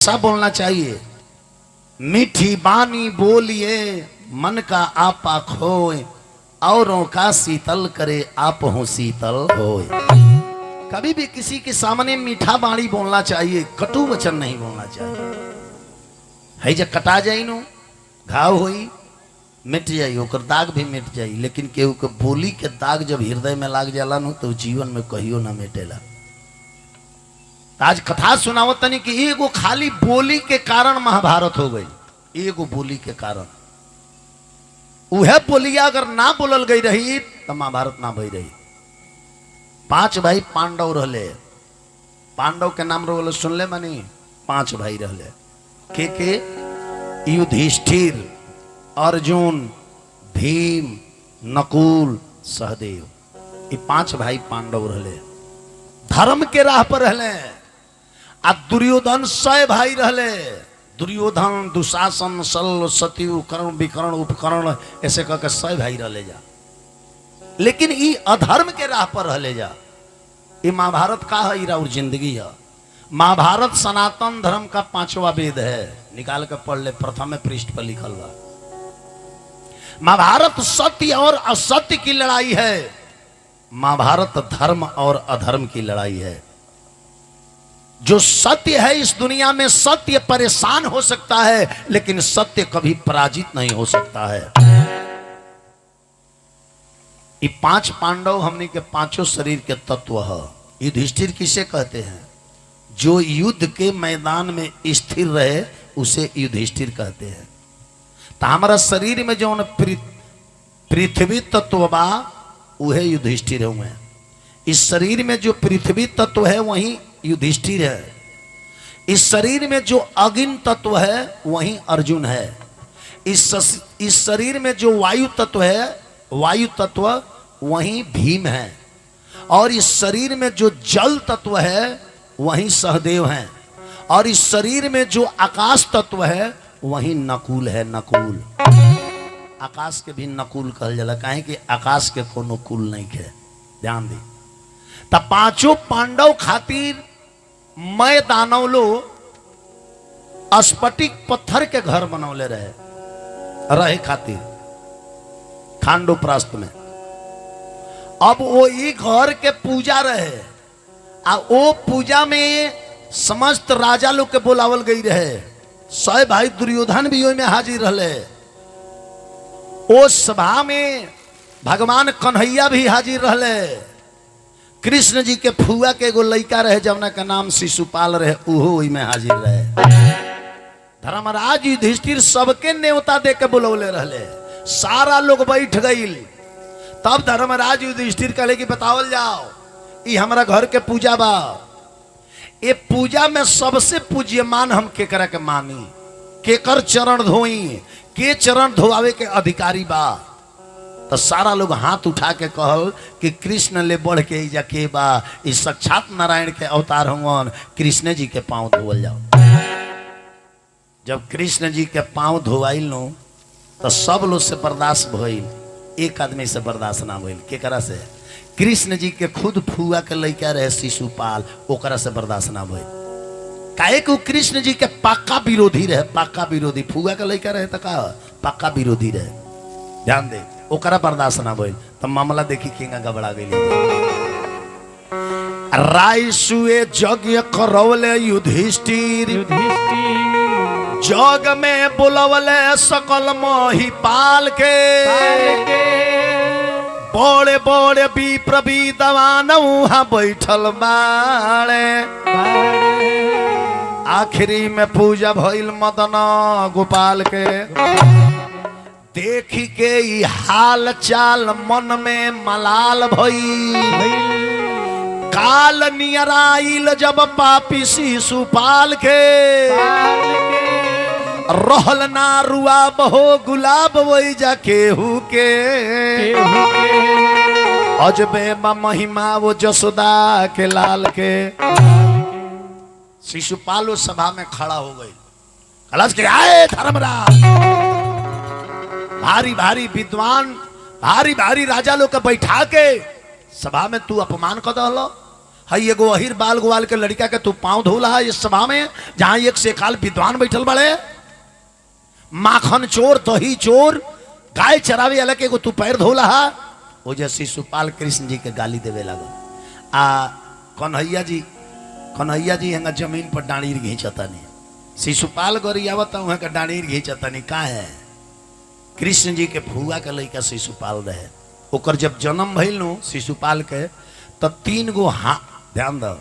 ऐसा बोलना चाहिए, मीठी बानी बोलिए मन का आपा खोए, औरों का शीतल करे आप हो शीतल होए। कभी भी किसी के सामने मीठा बाणी बोलना चाहिए, कटु वचन नहीं बोलना चाहिए। है जब कटा जाई नो घाव होई मिट जाई, ओकर दाग भी मिट जाई, लेकिन केहू के बोली के दाग जब हृदय में लाग जाला नो तो जीवन में कहियो ना मिटेला। आज कथा सुनावत तनी कि एगो खाली बोली के कारण महाभारत हो गई, एगो बोली के कारण। उहे बोलिया अगर ना बोलल गई रही तो महाभारत ना भई रही। 5 भाई पांडव रहले, पांडव के नाम रोल सुनले मानी, 5 भाई रहले। के युधिष्ठिर, अर्जुन, भीम, नकुल, सहदेव, ये 5 भाई पांडव रहले। धर्म के राह पर रहले। आ दुर्योधन 100 भाई रहले। दुर्योधन, दुशासन, शल्य, सत्यु, कर्ण, विकर्ण, उपकर्ण, ऐसे कह के 100 भाई रहले जा। लेकिन ई अधर्म के राह पर रहले जा। ये महाभारत का है, और जिंदगी है। महाभारत सनातन धर्म का 5वां वेद है, निकाल के पढ़ ले, प्रथम पृष्ठ पर लिखल बा। महाभारत सत्य और असत्य की लड़ाई है। महाभारत धर्म और अधर्म की लड़ाई है। जो सत्य है इस दुनिया में, सत्य परेशान हो सकता है लेकिन सत्य कभी पराजित नहीं हो सकता है। ये 5 पांडव हमने के 5 शरीर के तत्व है। युधिष्ठिर किसे कहते हैं? जो युद्ध के मैदान में स्थिर रहे उसे युधिष्ठिर कहते हैं। तो हमारा शरीर में जो पृथ्वी तत्व बा वह युधिष्ठिर हुए। इस शरीर में जो पृथ्वी तत्व है वही युधिष्ठिर है। इस शरीर में जो अग्नि तत्व है वही अर्जुन है। इस शरीर में जो वायु तत्व है, वायु तत्व वही भीम है। और इस शरीर में जो जल तत्व है वही सहदेव है। और इस शरीर में जो आकाश तत्व है वही नकुल है। नकुल, आकाश के भी नकुल कहल जाला, काहे कि आकाश के कोनो कुल नहीं है। ध्यान दी। तब 5 पांडव खातिर मैं दानव लो स्फटिक पत्थर के घर बनौले रहे खातिर खांडोप्रस्थ में। अब वो ई घर के पूजा रहे, आ वो पूजा में समस्त राजा लोग के बुलावल गई रहे। 100 भाई दुर्योधन भी ओई में हाजिर रहे। ओ सभा में भगवान कन्हैया भी हाजिर रहे। कृष्ण जी के फुआ के एगो लड़का रहे जवना का नाम शिशुपाल रहे, उहो ओई में हाजिर रहे। धर्मराज युधिष्ठिर सबके न्योता दे के बुलौले रहले। सारा लोग बैठ गईल। तब धर्मराज युधिष्ठिर कहले कि बतावल जाओ, ई हमारा घर के पूजा बा। ये पूजा में सबसे पूज्यमान हम केकरा के मानी, केकर चरण धोई, के चरण धोआवे के अधिकारी बा। तो सारा लोग हाथ उठा के कहल कि कृष्ण ले बढ़ के इजा के बा, इस साक्षात नारायण के अवतार होंगे, कृष्ण जी के पांव धोवल जाओ। जब कृष्ण जी के पांव धोवाइल नो तो सब लोग से बर्दाश्त भइल, एक आदमी से बर्दाश्त ना भइल। केकरा से? कृष्ण जी के खुद फुआ के लड़का रहे शिशुपाल, ओकरा से बर्दाश्त ना भइल। काहे कि कृष्ण जी के पक्का विरोधी रहे, पक्का विरोधी। फुआ के लड़का रहे तो का पक्का विरोधी रहे। ध्यान दे, ओकरा बर्दाश्त ना भइल। तब मामला देखी केंगा गबड़ा गई। राय सुए यज्ञ करवले युधिष्ठिर, जग में बुलवले सकल महिपाल के। बड़े बड़े विप्र विद्वान वहां बैठल बाड़े। आखिरी में पूजा भइल मदन गोपाल के। देखी के ई हाल चाल मन में मलाल भइल। काल नियराइल जब पापी शिशुपाल के। रहल ना रुआ बहो गुलाब वही जा केहू के। अजबे महिमा वो जसोदा के लाल के। शिशुपाल उस सभा में खड़ा हो गई। कलश के आए धर्मराज, भारी भारी विद्वान, भारी भारी राजा लोग के बैठा के सभा में तू अपमान कर दहलो। हई एगो अहिर बाल ग्वाल के लड़का के तू पांव धोला है इस सभा में जहां एक से काल विद्वान बैठल बड़े, माखन चोर दही चोर गाय चरावे अलग एगो तू पैर धोला है। वो जे शिशुपाल कृष्ण जी के गाली देवे लगल। आ कन्हैया जी हंगा जमीन पर डांडीर घींचता नहीं, शिशुपाल गरियावत वहां का डांडीर घींचता नहीं। का है कृष्ण जी के फुआ के लड़का शिशुपाल रहे, ओकर जब जन्म भइल नु शिशुपाल के तब 3 गो हाथ, ध्यान दो,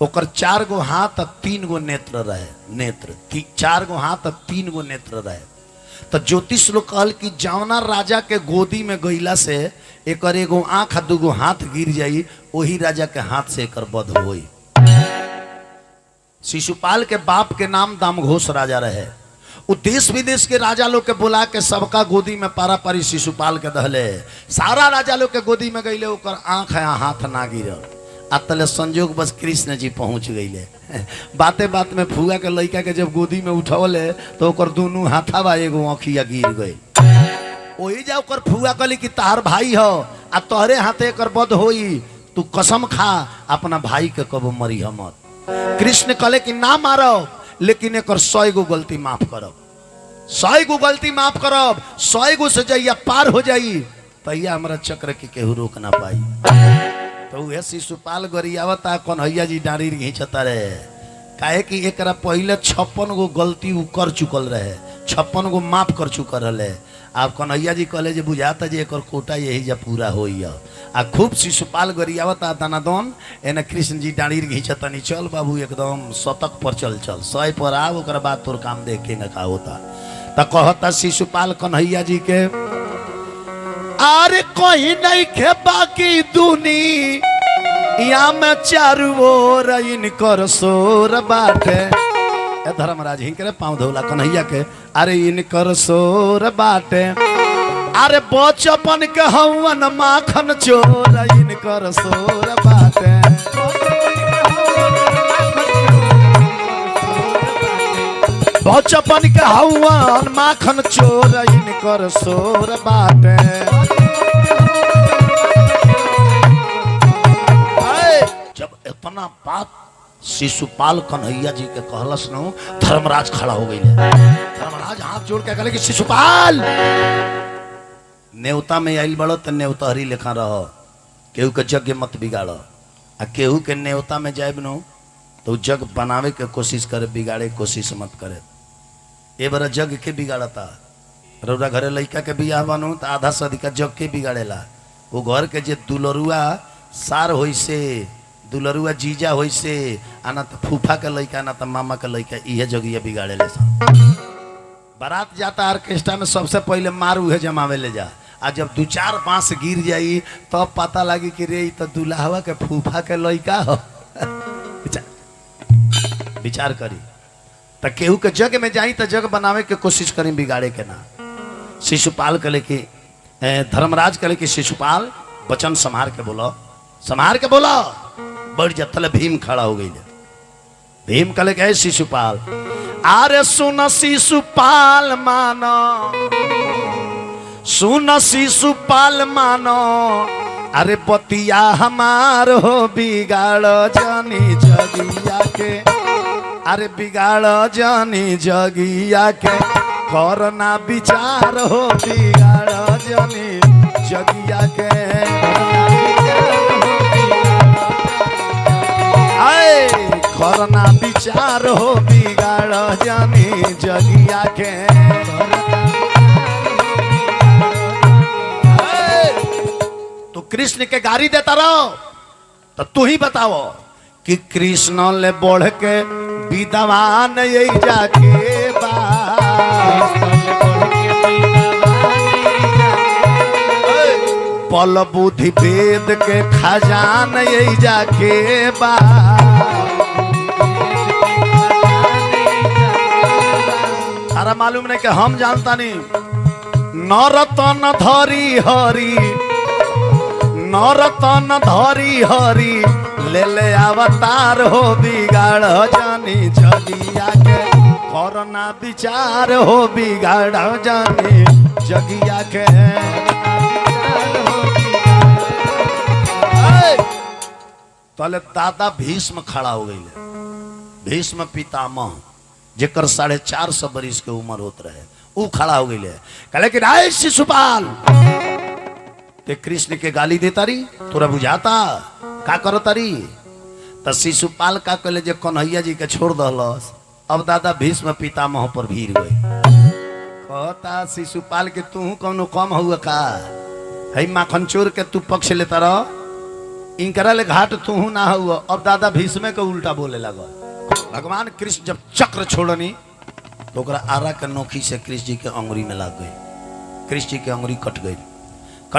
ओकर 4 गो हाथ और 3 गो नेत्र रहे, नेत्र 4 गो हाथ और 3 गो नेत्र रहे। तो ज्योतिष लोग कहल कि जवना राजा के गोदी में गईला से एकर एगो आंख 2 गो हाथ गिर जाई, वही राजा के हाथ से एकर वध होई। शिशुपाल के बाप के नाम दामघोष राजा रहे। वो देश विदेश के राजा लोग के बुला के सबका गोदी में पारा पारी शिशुपाल के दहले। सारा राजा लोग के गोदी में गईले, ओकर आंख है हाथ ना गिरल। अतले संजोग बस कृष्ण जी पहुंच गईले। बाते बात में फुआ के लड़का के जब गोदी में उठौले तो ओकर दोनों हाथावा एगो आँखिया गिर गई। वही जा ओकर फुआ कहली कि तार भाई हो आ तोहरे हाथे एकर वध होई, तू कसम खा अपना भाई के कबो मरी मत। कृष्ण कहले कि ना मारो, लेकिन एकर 100 गो गलती माफ करब, 100 गो गलती माफ करब, 100 गो से जइया पार हो जाई तैया हमारा चक्र के केहू रोक ना पाई। तो वह शिशुपाल गरियावता कन्हैया जी डांडीर घींचता रहे। काहे कि एकरा पहले 56 गो गलती उ कर चुकल रहे, 56 गो माफ कर चुकल रहे। आप कन्हैया जी कहले जे बुझाता जे एकर कोटा यही जा पूरा होई। आ खूब शिशुपाल गरियावता दानादन एने कृष्ण जी डांडीर घींचतनी, चल बाबू एकदम शतक पर चल 100 पर आ, ओकर बाद तोर काम देखेंगे का होता। त कहता शिशुपाल कन्हैया जी के, अरे कोई नहीं खे बाकी दुनिया में चारू ओर इनकर शोर बाटे। धर्मराज हिंकरे पाँव धोला कन्हैया के, अरे इनकर शोर बाटे, अरे बचपन के हवन माखन चोर इनकर शोर बाटे। बचपन के हवन माखन चोर इनकर शोर बाटे। जब इतना बात शिशुपाल कन्हैया जी के कहलस न, धर्मराज खड़ा हो गई। धर्मराज हाथ जोड़ के कहले कि शिशुपाल नेवता में आइल बड़ो तो नेवतहरी लेखा रहो, केहू के जग मत बिगाड़ो। आ केहू के नेवता में जाए नो तो जग बनावे के कोशिश करे, बिगाड़े कोशिश मत करे। ए बार जग के बिगाड़ता, रौरा घरे लड़का के बियाह बनो तो आधा से अधिक जग के बिगाड़ेला। वो घर के जे दुलरुआ सार होई से, दुलरुआ जीजा होई से, आना तो फूफा के लड़का ना तो मामा के लड़का, इहे जगिया बिगाड़े ले। बारात जाता ऑर्केस्ट्रा में सबसे पहले मार उहे जमावे ले जा। आ जब 2-4 बांस गिर जाई तब पता लगी कि रे तो दुल्हावा के फूफा के लड़का हो। विचार करी तो केहू के जग में जाई तो जग बनावे के कोशिश करी, बिगाड़े के ना। शिशुपाल कहले कि धर्मराज कहले कि शिशुपाल वचन संभार के बोलो, संभार के बोलो। बढ़ जाता भीम खड़ा हो गई। भीम कहले कि शिशुपाल, अरे सुन शिशुपाल मानो, सुन शिशुपाल मानो, अरे बतिया हमार हो बिगाड़ जानी जगिया के, अरे बिगाड़ जानी जगिया के, करना विचार हो बिगाड़ जानी जगिया के। आए करना विचार हो बिगाड़ जानी जगिया के। तो कृष्ण के गाड़ी देता रहो तो तू ही बताओ कि कृष्ण ले बढ़ के विद्वान यही जाके पल बुद्धि वेद के खजान यही जाके बा। सारा मालूम नहीं कि हम जानता नहीं। नरतन धरी हरी, नरतन धरी हरी, ले ले अवतार हो बिगाड़ जानी जगिया के, करना विचार हो बिगाड़ जानी जगिया के। तले दादा भीष्म खड़ा हो गई। भीष्म पितामह जेकर 450 बरिस के उम्र होत रहे, ऊ खड़ा हो गई। कहले कि राय शिशुपाल ते कृष्ण के गाली देता रही, तोरा बुझाता का करो तारी? तो शिशुपाल का कहले जे कन्हैया जी के छोड़ दहलस। अब दादा भीष्म पितामह पर भीड़ गई। कहता शिशुपाल के तू कौनो कम हुआ का? है माखन चोर के तू पक्ष लेता रह, इनकरा ले घाट तू ना हुआ। अब दादा भीष्म के उल्टा बोले लगा। भगवान कृष्ण जब चक्र छोड़नी तो ओकरा आरा के नोखी से कृष्ण जी के अंगुरी में लग गई। कृष्ण जी के अंगुरी कट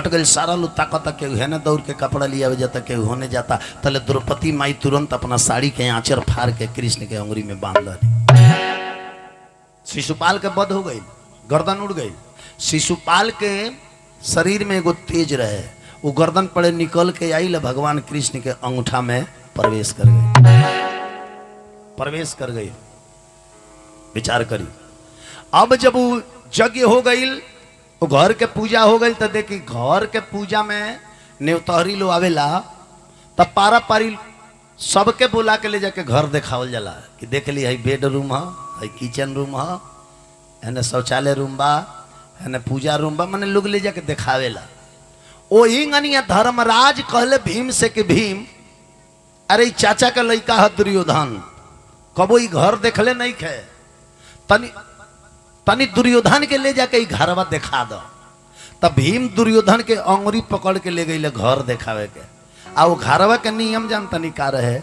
गई। सारा लोग ताकत के हेने दौड़ के कपड़ा लिया जाता, के होने जाता। तले द्रौपदी माई तुरंत अपना साड़ी के आंचर फाड़ के कृष्ण के अंगुरी में बांध दी। शिशुपाल के बध हो गई, गर्दन उड़ गई। शिशुपाल के शरीर में एगो तेज रहे, वो गर्दन पड़े निकल के आई ले भगवान कृष्ण के अंगूठा में प्रवेश कर गई। विचार करी। अब जब वो यज्ञ हो गई, वो घर के पूजा हो गई, तो देखी घर के पूजा में नेवतहरी लो आवेला, तब पारा पारी सबके बुला के ले जाके घर देखावल जाला कि देख ली है बेडरूम है, किचन रूम है, शौचालय रूम बा, है पूजा रूम बा, मैंने लोग ले जाके देखावेला। ओ इंगनिया धर्मराज कहले भीम से कि भीम, अरे चाचा का लड़का है दुर्योधन, कबो ई घर देखले नहीं खे, तनी दुर्योधन के ले जाके घरवा देखा दो। तब भीम दुर्योधन के अंगुरी पकड़ के ले गई घर देखावे के। आ वो घरवा के नियम जान तनी का रहे,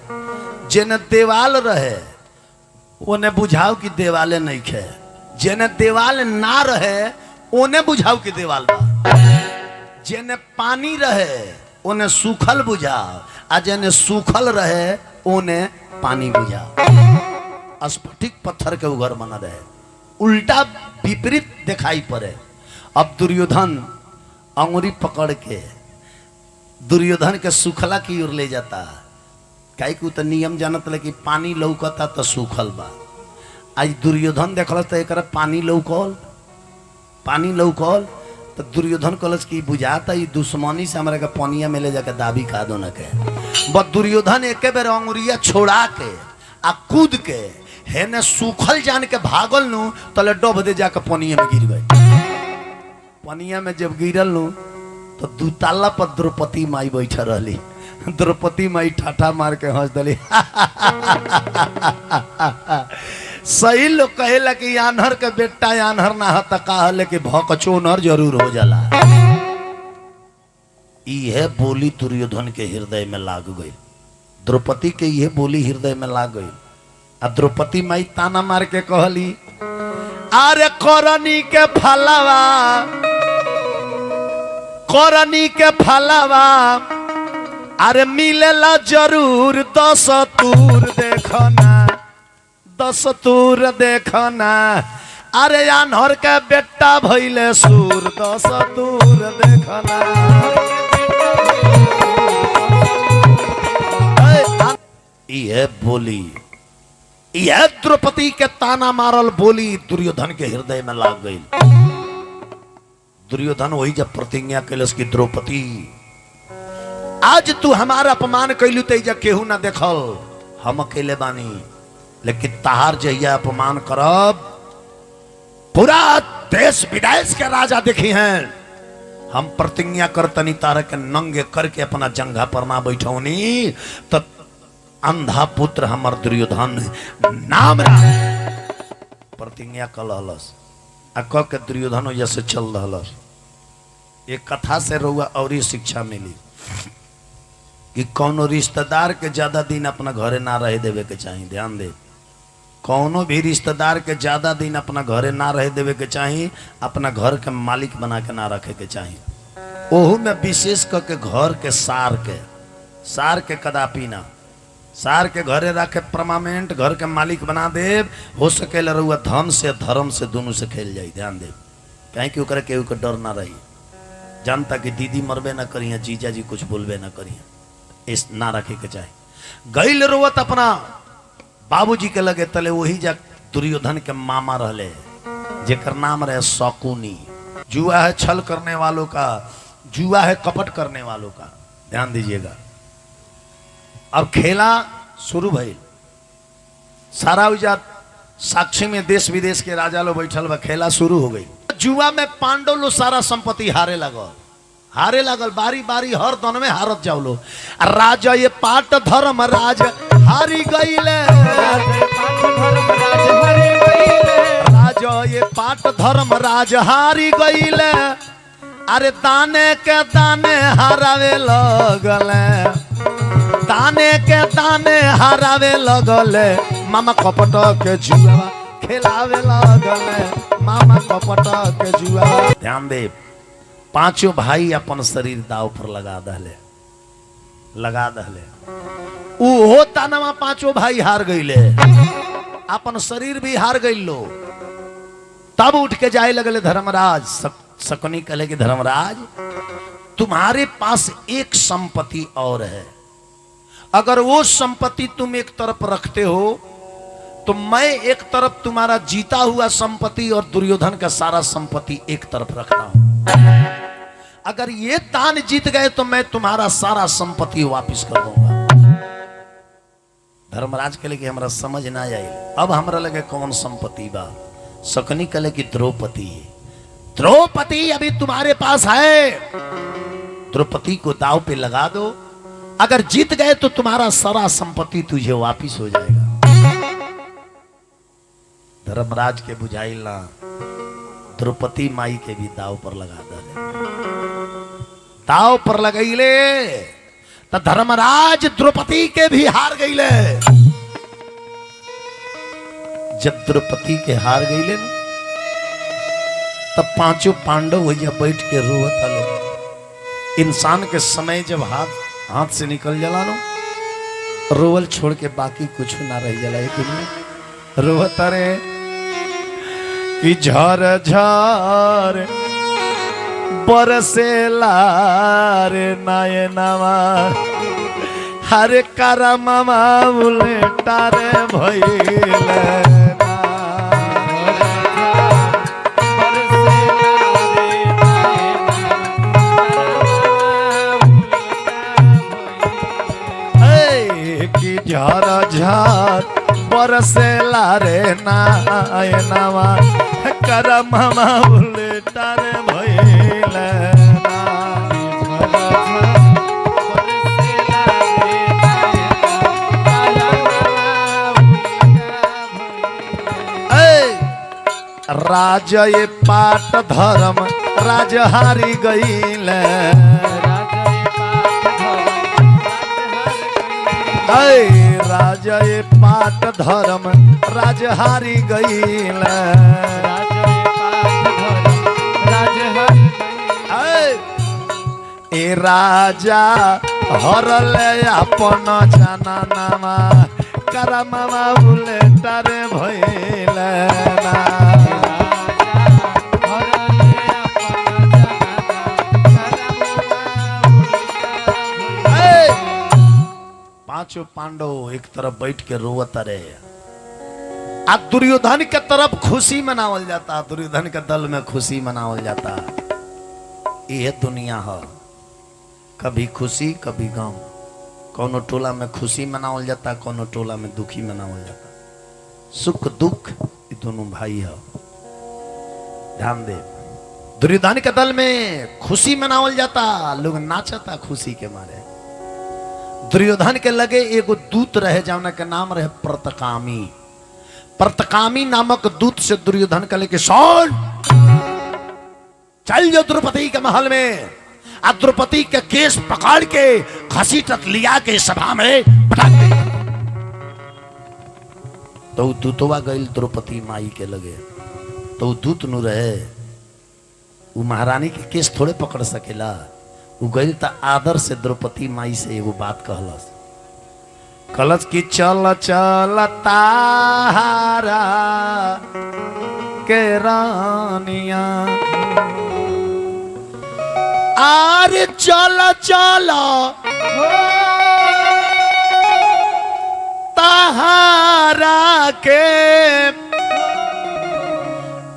जेने देवाल रहे ओने बुझाव की देवाले नहीं खे, जेने देवाल ना रहे ओने बुझाव की देवाल बा, जेने पानी रहे ओने सूखल बुझाव, आ जेने सूखल रहे ओने पानी बुझाव। स्फटिक पत्थर के उघर बना रहे, उल्टा विपरीत दिखाई पड़े। अब दुर्योधन अंगुरी पकड़ के दुर्योधन के सूखला की ओर ले जाता। काहे कि तो नियम जानत ले कि पानी लौकता तो सूखल बा। आज दुर्योधन देखल तो एक पानी लौकल तो दुर्योधन कहलस कि बुझाता ई दुश्मनी से हमारे के पनिया में ले जाके दाबी का दो न के। बस दुर्योधन एक बेर अंगुरिया छोड़ा के आ कूद के हेने सूखल जान के भागल नु, तले डब दे जाके पनिया में गिर गई। पनिया में जब गिरल नु तो दू ताला पर द्रौपदी माई बैठ रही। द्रौपदी माई ठाठा मार के हंस दली। सही लोग कहेला कि आन्हर के बेटा आन्हर ना हता कहले कि भकचोनर जरूर हो जाला। यह बोली दुर्योधन के हृदय में लाग गई, द्रौपदी के यह बोली हृदय में लाग गई। आ द्रौपदी माई ताना मार के कहली, अरे करनी के फलावा अरे मिलेला जरूर 10 तूर देखना, अरे आन्हर के बेटा भइले सूर 10 तूर देखना। यह बोली, यह द्रौपदी के ताना मारल बोली दुर्योधन के हृदय में लाग गई। दुर्योधन वही जब प्रतिज्ञा कैलस कि द्रौपदी आज तू हमारा अपमान कैलू तेजा केहू ना देखल, हम अकेले बानी, लेकिन तहार जहिया अपमान करब पूरा देश विदेश के राजा देखी हैं। हम प्रतिज्ञा करतनी तारा के नंगे करके अपना जंघा पर ना बैठौनी तो अंधा पुत्र हमर दुर्योधन नाम प्रतिज्ञा कलहलस। आ कह के दुर्योधन जैसे चल रहलस। एक कथा से रहुआ और शिक्षा मिली कि कौनो रिश्तेदार के ज्यादा दिन अपना घरे ना रह देवे के चाहिए। ध्यान दे, कौनो भी रिश्तेदार के ज्यादा दिन अपना घरे ना रह देवे के चाहिए, अपना घर के मालिक बना के ना रखे के चाहिए। ओहू में विशेष करके घर के सार के कदापि ना, सार के घरे रखे परमानेंट घर के मालिक बना दे। हो सके रहुआ धन से धर्म से दोनों से खेल जाए। ध्यान दे, कहीं कि ओकरा केहू के डर ना रही, जानता कि दीदी मरबे ना करिए, जीजा जी कुछ बोलबे ना करिए, इस ना रखे के चाहे। गईल रोवत अपना बाबूजी के लगे तले वही जा दुर्योधन के मामा रहले जेकर नाम रहे शकुनी। जुआ है छल करने वालों का, जुआ है कपट करने वालों का। ध्यान दीजिएगा, अब खेला शुरू भइल। सारा उजात साक्षी में देश विदेश के राजा लोग बैठल बा, खेला शुरू हो गई। जुआ में पांडव लोग सारा संपत्ति हारे लगल बारी बारी हर दन में हारत जाओ लो। राजा ये पाट धर्म राज हारी गईले, राजा ये पाट धर्म राज हारी गईले। अरे दाने के दाने हरावे लगले, दाने के दाने हरावे लगले। मामा कपट के जुआ खिलावे लगले, मामा कपट के जुआ। ध्यान दे, पांचों भाई अपन शरीर दाव पर लगा दहले। ऊ होता ना, पांचों भाई हार गईले, अपन शरीर भी हार गई लो। तब उठ के जाए लगले धर्मराज। शकुनी कहे कि धर्मराज, तुम्हारे पास एक संपत्ति और है, अगर वो संपत्ति तुम एक तरफ रखते हो तो मैं एक तरफ तुम्हारा जीता हुआ संपत्ति और दुर्योधन का सारा संपत्ति एक तरफ रखता हूं। अगर ये दान जीत गए तो मैं तुम्हारा सारा संपत्ति वापस कर दूंगा। धर्मराज कहे कि हमरा समझ ना आई, अब हमरा लगे कौन संपत्ति बा। शकुनी कहे कि द्रौपदी, द्रौपदी अभी तुम्हारे पास है, द्रौपदी को दाव पे लगा दो। अगर जीत गए तो तुम्हारा सारा संपत्ति तुझे वापिस हो जाएगा। धर्मराज के बुझाइल ना, द्रौपदी माई के भी दाव पर लगा दे। दाव पर लगैले तो धर्मराज द्रौपदी के भी हार गईले। जब द्रौपदी के हार गईले तब पांचों पांडव वही बैठ के रोवत हलो। इंसान के समय जब हाथ से निकल जाला नो, रोवल छोड़ के बाकी कुछ ना रह जाला। दुनिया रोवत रे कि झर झर बरसेला रे नयनवा, हरे करमवा उलटा रे भइले। झर झर बरसेला रे नयनवा, करमवा उलटा रे भइले। राज ये पाट धर्म राज हारी गईले, राजा ये पाट धर्म राज हारी गईले। ए राजा हरले अपन जनानामा, करमवा उलटा रे भइले ना। पांचों पांडव एक तरफ बैठ के रोवत रहे। आ दुर्योधन के तरफ खुशी मनावल जाता, दुर्योधन के दल में खुशी मनावल जाता। यह दुनिया है, कभी खुशी कभी गम। कोनो टोला में खुशी मनावल जाता, कोनो टोला में दुखी मनावल जाता। सुख दुख ये दोनों भाई है। ध्यान दे, दुर्योधन के दल में खुशी मनावल जाता, लोग नाचता खुशी के मारे। दुर्योधन के लगे एगो दूत रहे जौना के नाम रहे प्रतकामी। प्रतकामी नामक दूत से दुर्योधन के लेके सुन, चल जो द्रौपदी के महल में, आ द्रौपदी के केस पकड़ के घसीटत लिया के सभा में पटक दे। तो दूतवा गईल द्रौपदी माई के लगे, तो दूत नु रहे, वो महारानी के केस थोड़े पकड़ सकेला। वो गई तो आदर से द्रौपदी माई से एगो बात कहलस, कहलस कि चल चल तारा के रानिया, आरे चल चल तारा के,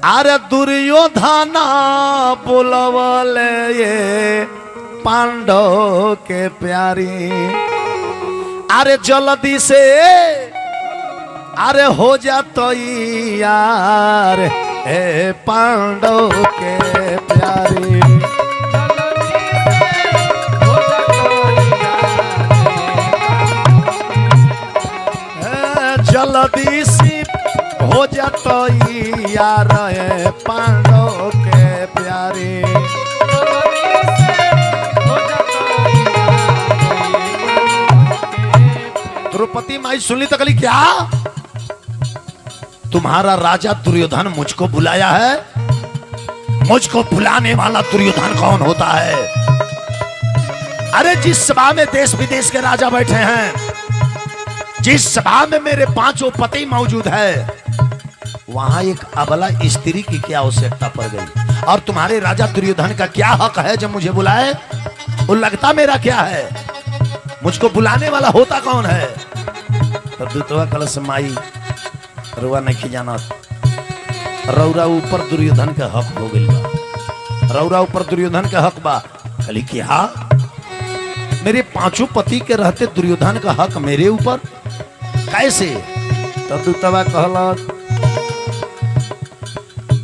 आरे दुर्योधन बोलवले ये पांडव के प्यारी। अरे जल्दी से अरे हो जा तो यार ए पांडव के प्यारे, जल्दी से हो जा तो यार ए पांडव के प्यारे। द्रौपदी माई सुनली तो कली क्या तुम्हारा राजा दुर्योधन मुझको बुलाया है? मुझको बुलाने वाला दुर्योधन कौन होता है? अरे जिस सभा में देश विदेश के राजा बैठे हैं, जिस सभा में मेरे 5 पति मौजूद है, वहां एक अबला स्त्री की क्या आवश्यकता पड़ गई? और तुम्हारे राजा दुर्योधन का क्या हक है जब मुझे बुलाए? वो लगता मेरा क्या है? मुझको बुलाने वाला होता कौन है? तो दूतवा कलश माई रुआ नहीं जाना, रौरा ऊपर दुर्योधन का हक हो गई बा, रौरा ऊपर दुर्योधन का हक बा। कली क्या मेरे 5 पति के रहते दुर्योधन का हक मेरे ऊपर कैसे? तो दूतवा कहला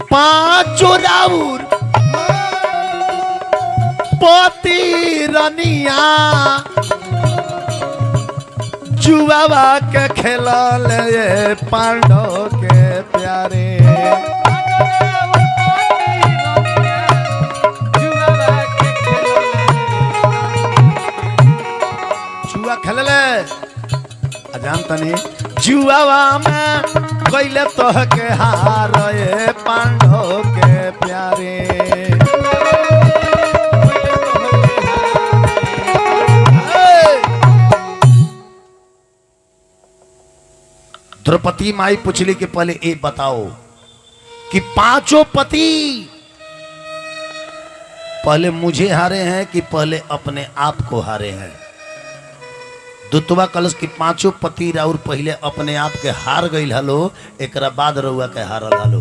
5 राउर पति रनिया जुआवा के खेला ले पांडव के प्यारे। जुआ खेल ले जानता नहीं, जुआवा में कैले तो के हार ए पांडव के प्यारे। द्रौपदी माई पूछली कि पहले ये बताओ कि 5 पति पहले मुझे हारे हैं कि पहले अपने आप को हारे हैं? दूतवा कलश की 5 पति राउर पहले अपने आप के हार गई हलो, एक बाद रउआ के हारल हलो।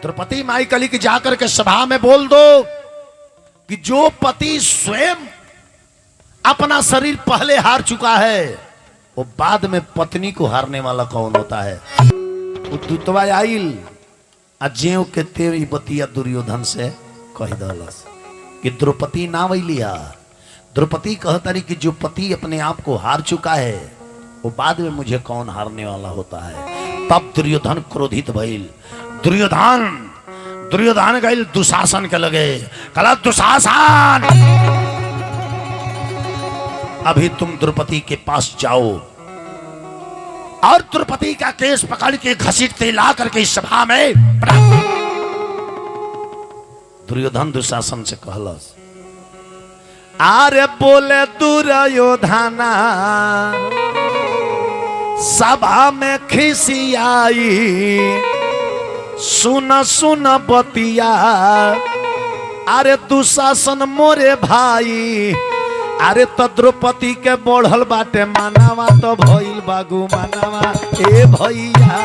द्रौपदी माई कली की जाकर के सभा में बोल दो कि जो पति स्वयं अपना शरीर पहले हार चुका है, वो बाद में पत्नी को हारने वाला कौन होता है? दूतवा आइल अजेव के तेरी बतिया दुर्योधन से कह दलस कि द्रौपदी ना वैलिया। द्रौपदी कहता रही कि जो पति अपने आप को हार चुका है, वो बाद में मुझे कौन हारने वाला होता है? तब दुर्योधन क्रोधित भइल। दुर्योधन गइल दुशासन के लगे, कला दुशासन अभी तुम द्रौपदी के पास जाओ और द्रौपदी का केस पकड़ के घसीटते ला करके इस सभा में। दुर्योधन दुशासन से कहलस, आरे बोले दुर्योधना सभा में खिसियाई, सुन सुन बतिया अरे दुशासन मोरे भाई। अरे तो द्रौपदी के बढ़ल बाटे मानावा, तो भइल बागु मानावा ए भैया।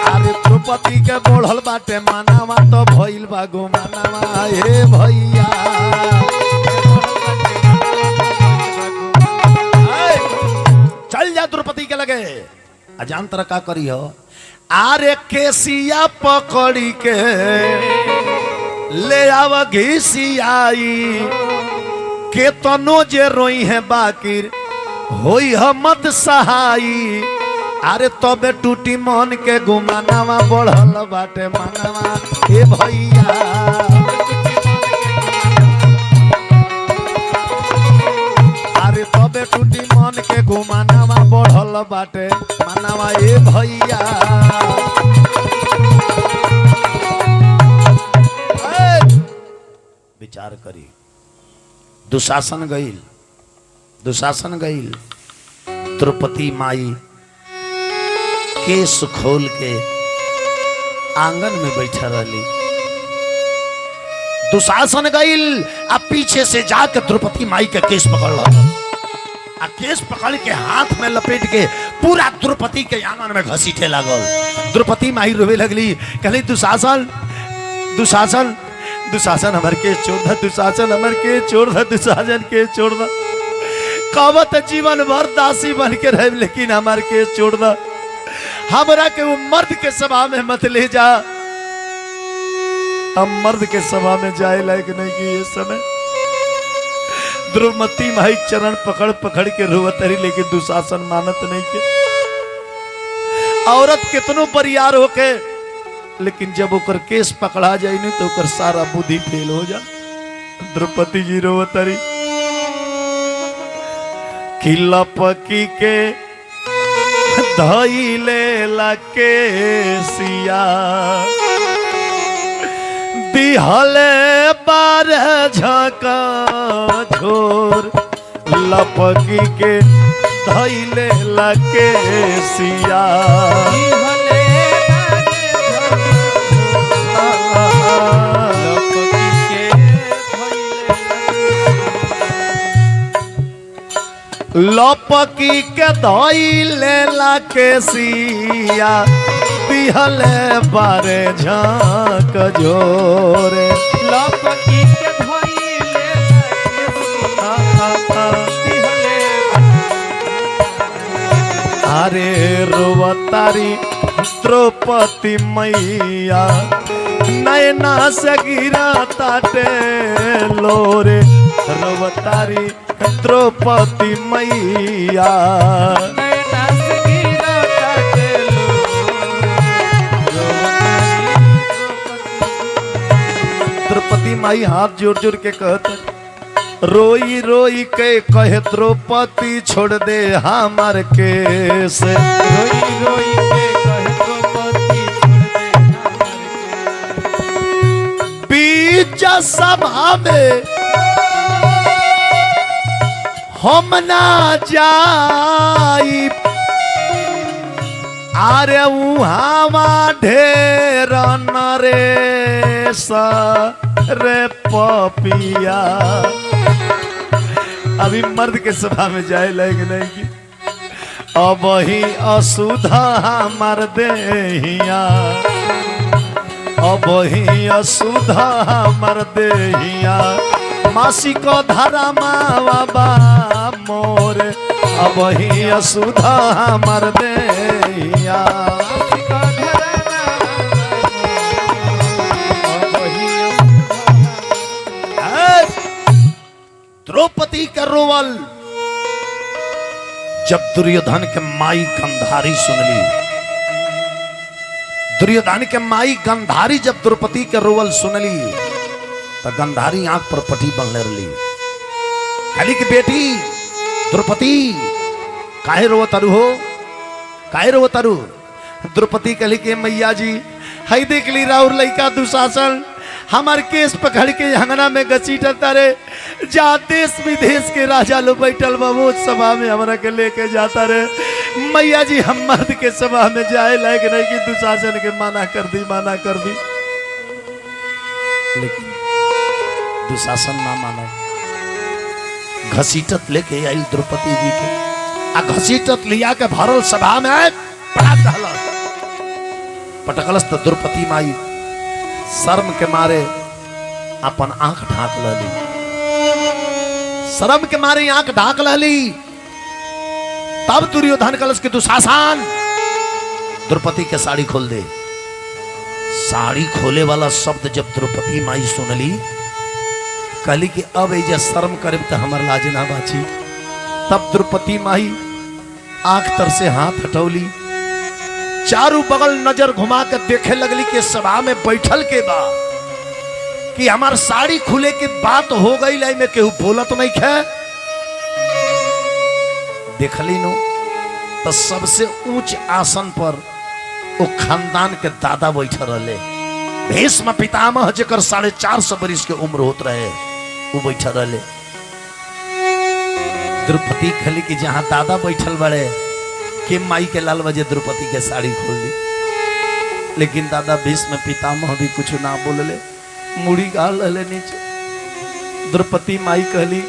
अरे द्रौपदी के बढ़ल बाटे मानावा, तो भइल बागु मानावा ए भैया। चल जा द्रौपदी के लगे, अजान तरह का करी हो। आरे केसिया पकड़ी के ले आव घिसियाई, के तनो जे रोई है बाकिर होई मत सहाई। अरे तबे टूटी मन के गुमानावा, बढ़ल बाटे मानावा ए भैया। अरे तबे टूटी मन के गुमानावा, बढ़ल बाटे मानावा ए भैया। विचार करी। दुशासन गईल द्रौपदी माई केस खोल के आंगन में बैठा रही। दुशासन गईल अब पीछे से जाकर द्रौपदी माई के केस पकड़ रहा, केस पकड़ के हाथ में लपेट के पूरा द्रौपदी के आंगन में घसीटे लागल। द्रौपदी माई रोवे लगली, कहली दुशासन दुशासन हमार के छोड़ दा, दुशासन हमार के छोड़ दा, दुशासन के छोड़ दा। कावत जीवन भर दासी बन के रह, लेकिन हमार के छोड़ दा। हमरा के वो मर्द के सभा में मत ले जा। हम मर्द के सभा में जाए लायक नहीं कि ये समय। द्रौपदी माई चरण पकड़ पकड़ के रोवतरी, लेकिन दुशासन मानत नहीं के। औरत कितनो परियार होके, लेकिन जब ओकर केस पकड़ा जाए नहीं तो ओकर सारा बुद्धि फेल हो जा। द्रौपदी जी रोवतरी कि लपकी के धइले लके सिया दिहले बार झका झोर। लपकी के धइले लके सिया लपकी के धइले लके सिया दिहले बारे झांक जोरे। लपकी के धइले अरे रोवतारी द्रौपदी मैया नैना से गिरा ताटे लोरे। रोवतारी द्रौपदी मैया नैना से गिरा ताटे द्रौपदी माई हाथ जोड़ जोड़ के कहत, रोई रोई के कहे द्रौपदी छोड़ दे हमार केस। रोई रोई के कहे द्रौपदी छोड़ दे हमार केस। बीच सभा में हम ना जाई, अरे उहावा ढेर नरेश रे पपिया। अभी मर्द के सभा में जाए लायक नहीं की। अब ही असुधा हमार देहिया, अब ही असुधा हमार देहिया। मासी को धरा मावा मोर, अब ही असुधा हमार देहिया। द्रौपदी का रोवल जब दुर्योधन के माई गंधारी सुनली, दुर्योधन के माई गंधारी जब द्रौपदी के रोवल सुनली तो गंधारी आंख पर पटी बनले रही। कहली कि बेटी द्रौपदी काहे रोवतारू हो, काहे रोवतारू। द्रौपदी कहली कि मैया जी हई देख ली राउर लइका दुशासन हमार केस पकड़ के अंगना में घसीटता रे। जा देश विदेश के राजा लोग बैठल बाबू सभा में हमरा के लेके जाता रे। मैया जी हम मर्द के सभा में जाए लायक नहीं कि दुशासन के माना कर दी, माना कर दी। लेकिन दुशासन ना माना, घसीटत लेके आई द्रौपदी जी के, आ घसीटत लिया के भरल सभा में पटकलस तो द्रौपदी माई शर्म के मारे अपन आंख ढांक लली, शर्म के मारे आंख ढांक लली। तब दुर्योधन कलश के दुशासन द्रौपदी के साड़ी खोल दे। साड़ी खोले वाला शब्द जब द्रौपदी माई सुनली कहली कि अब एजा शर्म करे तो हमार लाज ना बाची। तब द्रौपदी माई आंख तर से हाथ हटौली, चारों बगल नजर घुमा कर देखे लगली कि सभा में बैठल के बा कि हमार साड़ी खुले की बात हो गई लाई में केहू बोला तो नहीं खे। देखली नो तो सबसे ऊंच आसन पर वो खानदान के दादा बैठे रहे, भीष्म पितामह जेकर 450 बरिस के उम्र होत रहे वो बैठे रहे। द्रौपदी खली कि जहां दादा बैठल बड़े के माई के लाल बजे द्रौपदी के साड़ी खोल दी। लेकिन दादा भीष्म पितामह भी कुछ ना बोलले, मुड़ी गाल ले नीचे। द्रौपदी माई कहली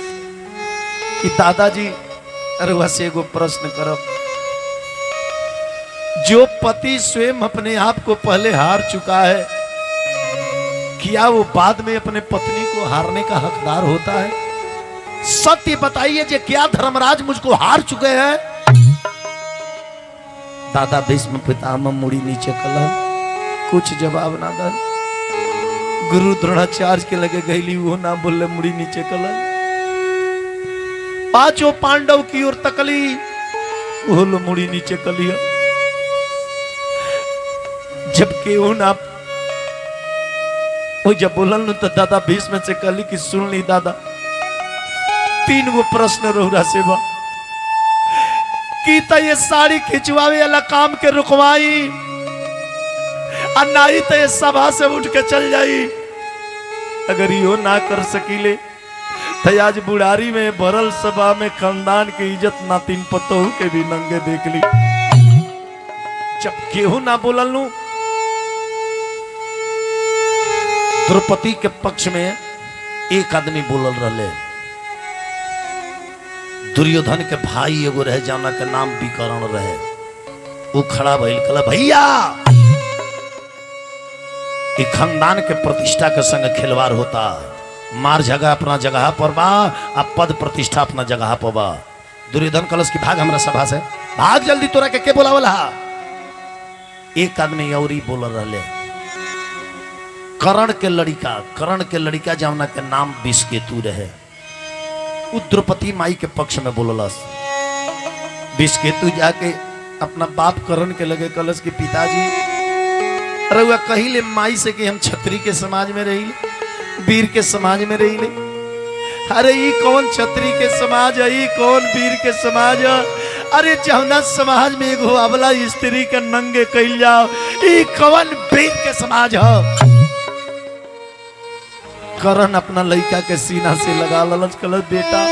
कि दादाजी अरे वैसे एगो प्रश्न करब, जो पति स्वयं अपने आप को पहले हार चुका है क्या वो बाद में अपने पत्नी को हारने का हकदार होता है? सत्य बताइए जे क्या धर्मराज मुझको हार चुके हैं? दादा भीष्म पितामह मुड़ी नीचे कलह, कुछ जवाब ना दल। गुरु द्रोणाचार्य के लगे गईली, वो ना बोले मुड़ी नीचे कलह। पांचों पांडव की ओर तकली, वो लो मुड़ी नीचे कलिया। जबकि वो ना वो जब बोलन तो दादा भीष्म से कहली कि सुन ली दादा, 3 गो प्रश्न रोहरा से बा कि त ये साड़ी खिंचवावे वाला काम के रुकवाई और नहीं तो ये सभा से उठ के चल जाई। अगर यो ना कर सकीले तो आज बुढ़ारी में भरल सभा में खानदान की इज्जत नातिन पतोहू के भी नंगे देख ली। जब केहू ना बोलल नू, द्रौपदी के पक्ष में एक आदमी बोलल रहे, दुर्योधन के भाई एगो रहे जाना के नाम विकर्ण रहे। वो खड़ा भइल, कहला भैया ई खानदान के प्रतिष्ठा के संग खिलवाड़ होता, मार जगह अपना जगह पर बा, अब पद प्रतिष्ठा अपना जगह पर बा। दुर्योधन कलश की भाग हमरा सभा से, भाग जल्दी, तोरा के बोलावला। एक आदमी और ही बोल रहे, कर्ण के लड़का जावना के नाम विषकेतु रहे। उ द्रौपदी माई के पक्ष में बोललस। विषकेतु जाके अपना बाप कर्ण के लगे कलश के पिताजी, अरे वह कहिले माई से कि हम छत्री के समाज में रही, वीर के समाज में रही। अरे ये कौन छत्री के समाज है, ये कौन वीर के समाज है? अरे जौना समाज में एगो अबला स्त्री के नंगे कैल जाओ, ये कौन वीर के समाज है? कर्ण अपना लड़का के सीना से लगा ललच, कलच बेटा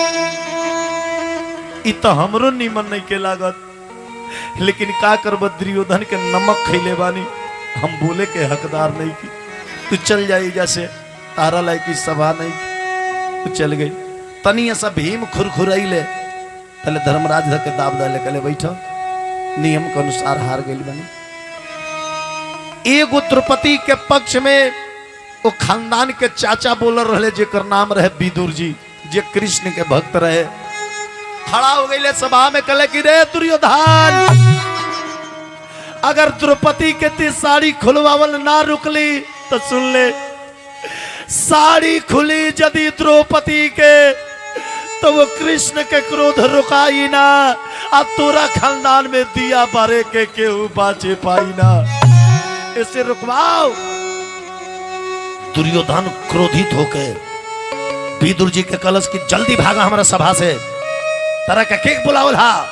इ तो हमरो निमन नहीं के लागत, लेकिन का करब, दुर्योधन के नमक खैले बानी, हम बोले के हकदार नहीं की। तू चल जाई, जैसे तारा लाई की सभा नहीं की। तू चल गई, तनी ऐसा भीम खुरखुरैले, पहले धर्मराज धर के दाब डाले, कहले बैठो, नियम के अनुसार हार गई बनी। एगो द्रौपदी के पक्ष में वो खानदान के चाचा बोलर रहे, जेकर नाम रहे विदुर जी, जे कृष्ण के भक्त रहे। खड़ा हो गई सभा में, कहले कि रे दुर्योधन, अगर द्रौपदी के ती साड़ी खुलवावल ना रुकली तो सुन ले, साड़ी खुली यदि द्रौपदी के तो वो कृष्ण के क्रोध रुकाई ना, अब तोरा खानदान में दिया बारे के केहू बाचे पाई ना, इसे रुकवाओ। दुर्योधन क्रोधित होके विदुर जी के कलश की, जल्दी भागा हमारा सभा से, तरह का केक बुलावल हा।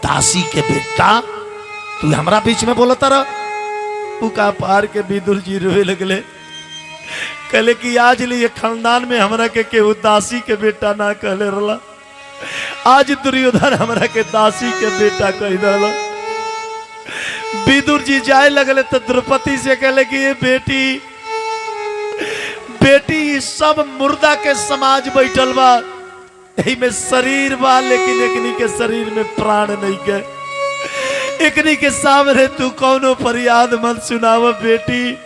दासी के बेटा तू हमारा बीच में बोला तरह, उका पार के विदुर जी रोए लगले, कहले कि आज लिए खानदान में हमरा के केहू दासी के बेटा ना कहले रला, आज दुर्योधन हमरा के दासी के बेटा कह दला। विदुर जी जाए लगले तो द्रौपदी से कहले कि ये बेटी सब मुर्दा के समाज बैठल बा, यही में शरीर बा, लेकिन एकनी के शरीर में प्राण नहीं के। एकनी के सामने तू कौनो फरियाद मत सुनाव बेटी,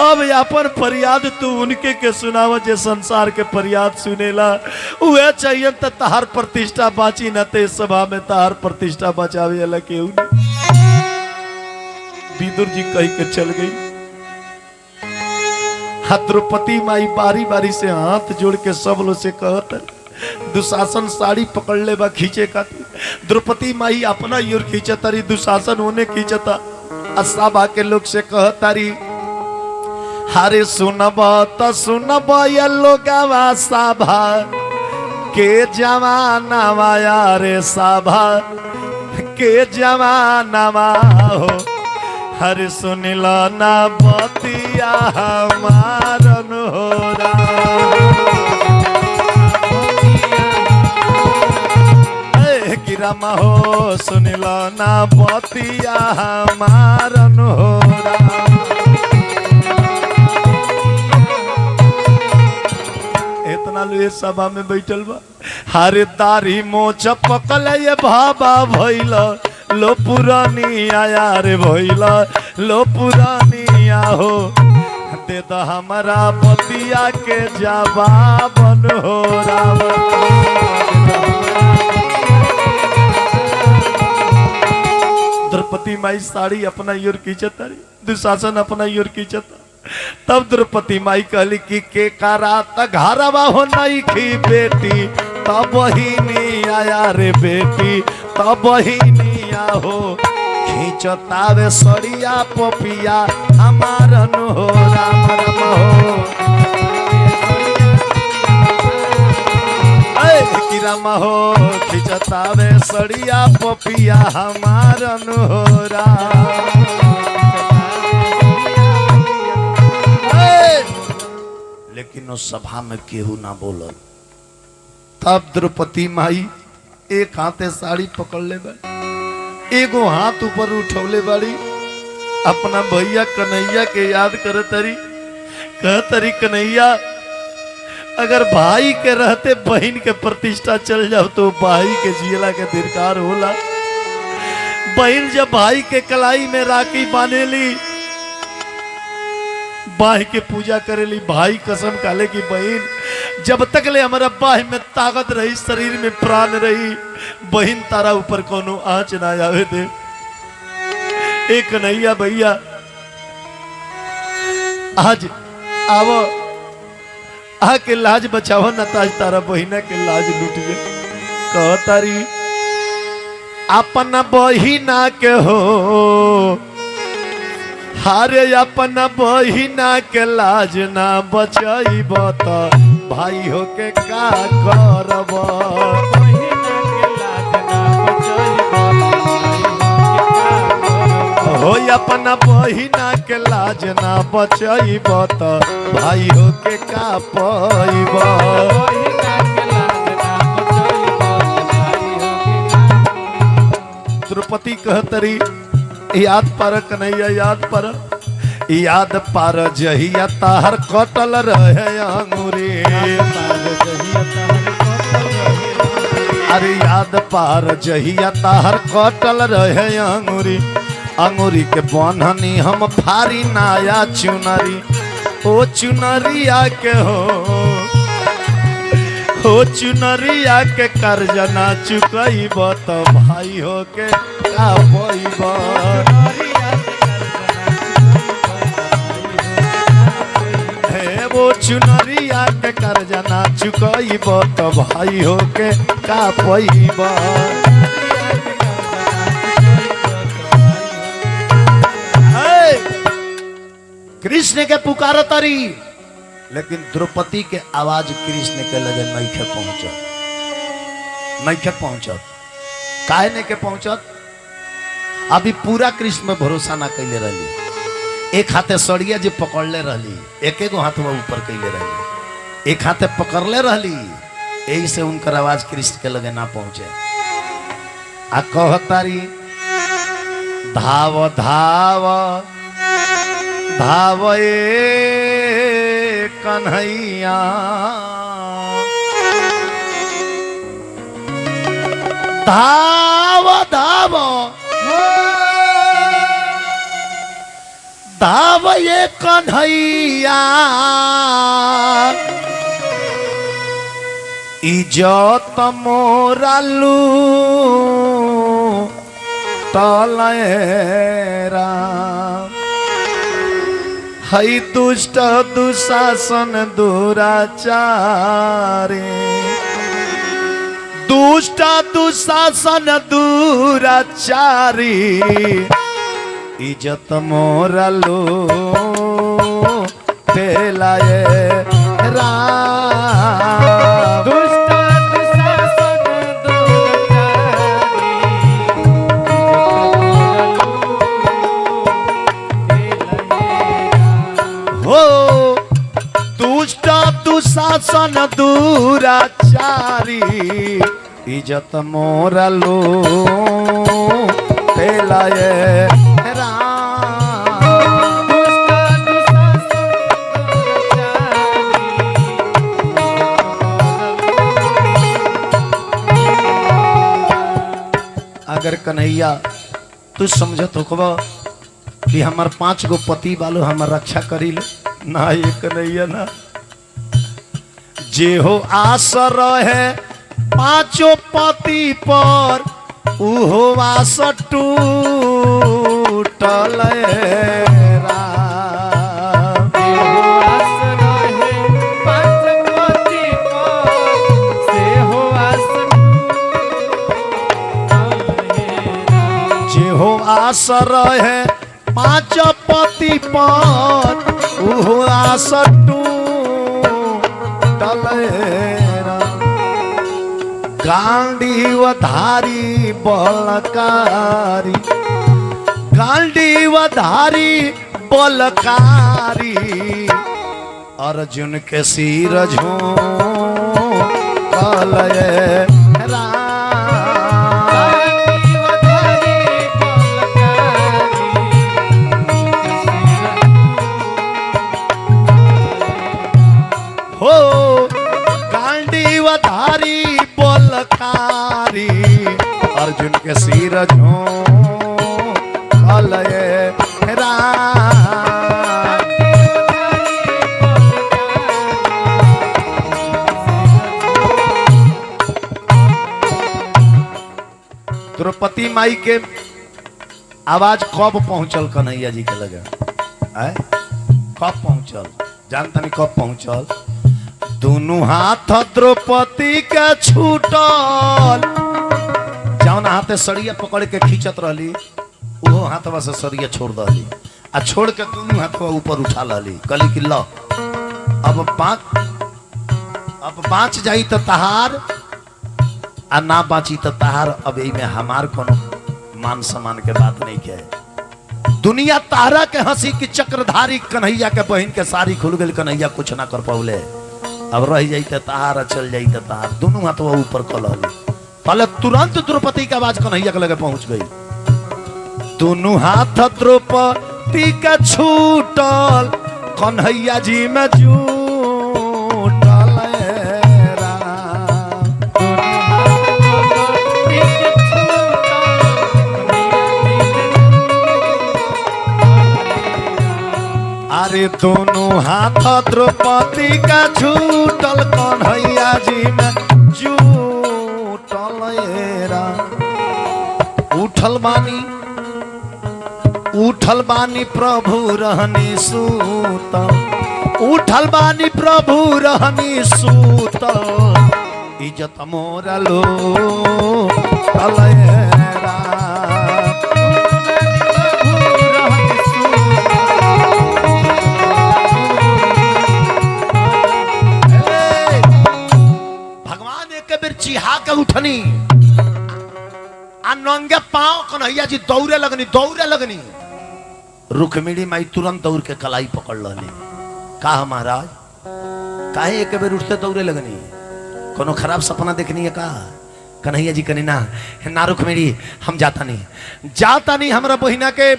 अब अपन फरियाद तू उनके के सुनाव जे संसार के फरियाद सुनेला, वह चाहिए तो तहार प्रतिष्ठा बाची न, ते सभा में तहार प्रतिष्ठा बचावे वाला केहू नहीं। विदुर जी कह के चल गई। द्रौपदी माई बारी बारी से हाथ जोड़ के सब लोग से कहत, दुशासन साड़ी पकड़ ले बा खींचे का, द्रौपदी माई अपना योर खींचतारी, दुशासन होने खींचता। असभा के लोग से कहतारी, हरे सुनबा त सुनबा ये लोगवा सभा के जमाना वाया रे, सभा के जमाना हो, हरे सुनिला ना बतिया हमारन हो गिरामा हो, सुनिला ना बतिया हमारन हो। इतना लो सभा में बैठल बा, हरे दारी मोच पकल ये भाबा भइला, लो पुरानी आया रे भइला, लो पुरानी हो, दे द हमारा बतिया के जवाबन हो द्रौपदी माई साड़ी अपना योर खींचत तारी, दुशासन अपना योर खींचत। तब द्रौपदी माई कहली कि के कारा त घरवा हो नहीं की बेटी, तब बहिनी आया रे बेटी, तब बहिनी हो खींचतावे सड़िया पपिया हमारन हो राम राम हो। कि राम हो खींचतावे सड़िया पपिया हमारन हो राम। लेकिन उस सभा में केहू ना बोलल। तब द्रौपदी माई एक हाथे साड़ी पकड़ ले बा, एगो हाथ ऊपर उठौले बाड़ी, अपना भैया कन्हैया के याद करे तरी, कह तरी कन्हैया अगर भाई के रहते बहन के प्रतिष्ठा चल जाओ तो भाई के जियला के धिक्कार होला। बहन जब भाई के कलाई में राखी बांधेली, भाई के पूजा करेली, भाई कसम खाले की बहन जब तक ले हमारा बाह में ताकत रही, शरीर में प्राण रही, बहन तारा ऊपर कोनो आंच ना आवे दे। एक कन्हैया भैया आज आवो आके लाज बचाओ न, ताज तारा बहिना के लाज लूट गए। कह तारी अपना बहिना के हो, हारे अपना बहिना के लाज ना बचाइब त भाई हो के का करब। हो अपना बहिना के लाज ना बचाइब त भाई हो के का पाइब। द्रौपदी कहतरी याद पर कन्हैया याद पर, याद पार जहिया ताहर कटल रहे अंगूरी। अरे याद पार जहिया ताहर कटल रहे अंगूरी, अंगूरी के बन्हनी हम फारी नाया चुनरी। ओ चुनरिया के हो चुनरिया के कर्जा ना चुकइब त भाई हो के का पइब। हे वो चुनरिया के कर्जा ना चुकइब त भाई हो के का पइब। कृष्ण के पुकार तरी, लेकिन द्रौपदी के आवाज कृष्ण के लगे नइखे पहुंचत। काहे नहीं के पहुंचत? अभी पूरा कृष्ण में भरोसा ना कैले रहली। एक हाथे सड़िया जी पकड़ले रहली, एक एगो हाथ में ऊपर कैले रहली, एक हाथे पकड़ले रहली, यही से उनकर आवाज कृष्ण के लगे ना पहुंचे। आ कहतारी धाव धाव धावे कन्हैया, धाव धाव धावे कन्हैया, इज्जत मोरा लू तलेरा। हई दुष्ट दुशासन दुराचारी, दुष्ट दुशासन दुराचारी, इज्जत मोरा लो पेलाए राम। दुष्ट दुशासन दुराचारी, हो दुष्ट दुशासन दुराचारी, इज्जत मोरा लो पेलाए राम। दुष्ट दुशासन अगर कन्हैया तू समझत होखबा कि हमार 5 गो पति बालो हमार रक्षा करी ले, ना एक नैया ना जे हो आसर है पांचों पति पर उहो आस टूटल राम। आस रहे पंचपति पर से हो आस जे हो आसर है पांच पति पर उहो आस टूटल राम। गांडीवधारी बलकारी गांडीवधारी बलकारी अर्जुन के सिर झोंकल राम। हो गांडीवधारी बलकारी अर्जुन के सिर झोंकल राम। द्रौपदी माई के आवाज कब पहुंचल कन्हैया जी के लगे आय? कब पहुंचल जानता नहीं कब पहुंचल। दोनों हाथ द्रौपदी के छूटल जौन हाथे सरिया पकड़ के खींचत रहली वो हाथवा से सरिया छोड़ दली आ छोड़ के दोनों हाथवा ऊपर उठा लली कली कि लो अब बाँच जाई तो तहार आ ना बाँची तो तहार। अब में हमार कोनो मान सम्मान के बात नहीं के दुनिया तारा के हंसी की चक्रधारी कन्हैया के बहन के सारी खुल गई कन्हैया कुछ ना कर पौले। अब रह जाते तहार चल जाते तहार दोनों हाथ ऊपर कलहली पहले तुरंत द्रौपदी की आवाज कन्हैया के लगे पहुंच गई। दोनों हाथ द्रौपदी का छूटल कन्हैया जी में जूटल राम। अरे दोनों हाथ द्रौपदी का छूटल कन्हैया जी में जूटल राम। उठल बानी प्रभु रहनी सूतल उठल बानी प्रभु रहनी सूतल इज्जत मोरा लो भगवान एक बेर चिहा के उठनी नंगे पांव कन्हैया जी दौड़े लगनी रुक्मिणी माई तुरंत दौड़ के कलाई पकड़ लनी। कहा महाराज काहे एक बेर उठते दौड़े लगनी कोनो खराब सपना देखनी है का। कन्हैया जी कनी ना रुक्मिणी हम जाता नहीं हमरा बहिना के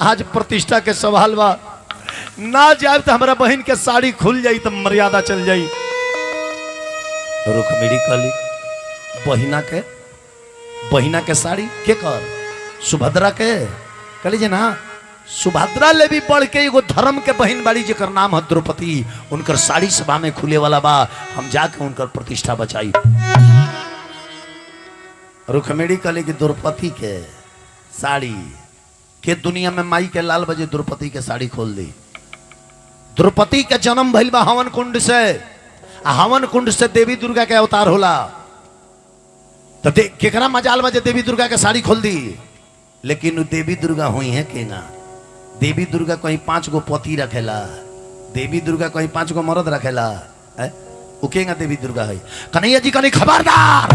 आज प्रतिष्ठा के सवाल बा ना जाए तो हमरा बहन के साड़ी खुल जाई तो मर्यादा चल जाई। रुक्मिणी कली बहिना के साड़ी के कर सुभद्रा के कली जे ना सुभद्रा ले भी बढ़ के एगो धर्म के बहन बाड़ी जेकर नाम है द्रौपदी उनकर साड़ी सभा में खुले वाला बा हम जाके उनकर प्रतिष्ठा बचाई। रुक्मिणी कली की द्रौपदी के साड़ी के दुनिया में माई के लाल बजे द्रौपदी के साड़ी खोल दी। द्रौपदी के जन्म भइल बा हवन कुंड से हवन कुंड से देवी दुर्गा के अवतार होला तो केकरा मजाल बजे देवी दुर्गा के साड़ी खोल दी। लेकिन देवी दुर्गा हुई है केगा देवी दुर्गा कहीं 5 गो पति रखेला देवी दुर्गा कहीं 5 गो मर्द रखेला उकेगा देवी दुर्गा है। कन्हैया जी कहीं खबरदार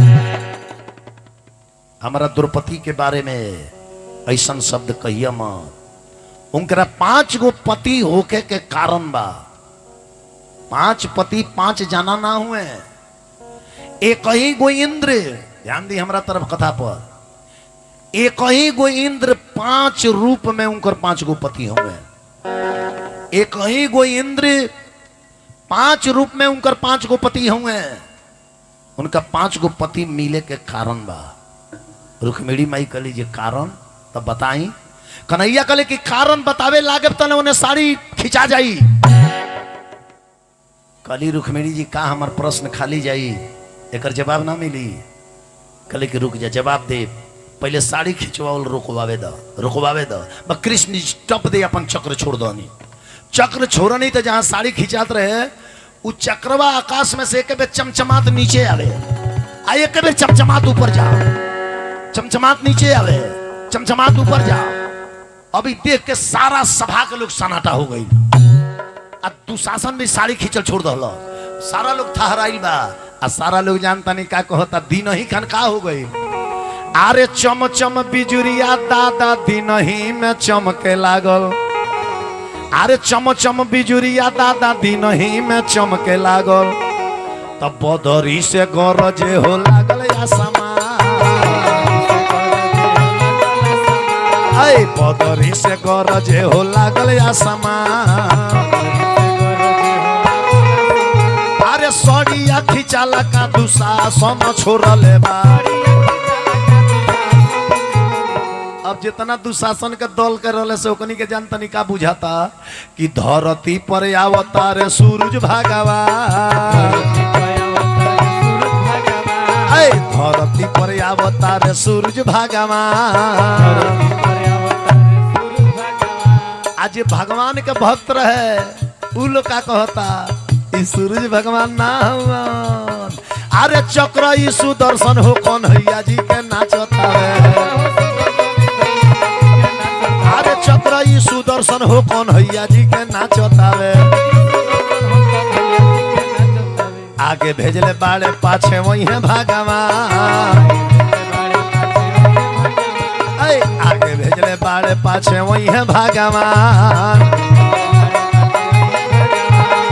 हमारा द्रौपदी के बारे में ऐसा शब्द कहिए मत। उनकरा 5 गो पति होके के कारण बा 5 पति 5 जाना ना हुए एक ही गो इंद्र ध्यान दी हमरा तरफ कथा पर एक ही गो इंद्र 5 रूप में उनकर 5 गो पति होंगे। एक ही गो इंद्र 5 रूप में उनकर 5 गो पति होंगे। उनका 5 गो पति मिले के कारण बा। रुक्मिणी माई कली जे कारण तब बताई। कन्हैया कले कि कारण बतावे लागे तने उन्हें साड़ी खिंचा जाई कली रुक्मिणी जी का हमार प्रश्न खाली जाई एकर जवाब ना मिली। कली के रुक जा जवाब दे, पहले साड़ी खिंचवावल रुकवावे द बस कृष्ण जी टप दे अपन चक्र छोड़ दनी। चक्र छोड़ नहीं तो जहां साड़ी खिंचात रहे उ चक्रवा आकाश में से एक बेर चमचमात नीचे आवे, आ एक बेर चमचमात ऊपर जा, चमचमात नीचे आवे, चमचमात ऊपर जा। अभी देख के सारा सभा के लोग सन्नाटा हो गई। अब दुशासन भी साड़ी खींचल छोड़ दहल, सारा लोग ठहराइल बा। आ सारा लोग जानता नहीं का कहता, दिन ही खन का हो गई। अरे चम चम बिजुरिया दादा दिन ही में चमके लागल। अरे चम चम बिजुरिया दादा दिन ही में चमके लागल। तब बदरी से गरजे हो लागल आसमान। बदरी से गरजे हो लागल आसमान। अरे सड़िया खिंचाला का दुशासन छोड़ले बा। अब जितना दुशासन के दल के रहले से ओकनी के जानतनी का बुझाता कि धरती पर अवतार सूरज भगवान। धरती पर अवतार सूरज भगवान। आज भगवान के भक्त रहे उ लोग का कहता सूरज भगवान ना हुआ। अरे चक्र ई सुदर्शन हो कन्हैया जी के नाचता है। अरे चक्र ई सुदर्शन हो कन्हैया जी के नाचता है। आगे भेजले बाड़े पाछे वही है भगवान। आगे भेजले बाड़े पाछे वही है भगवान।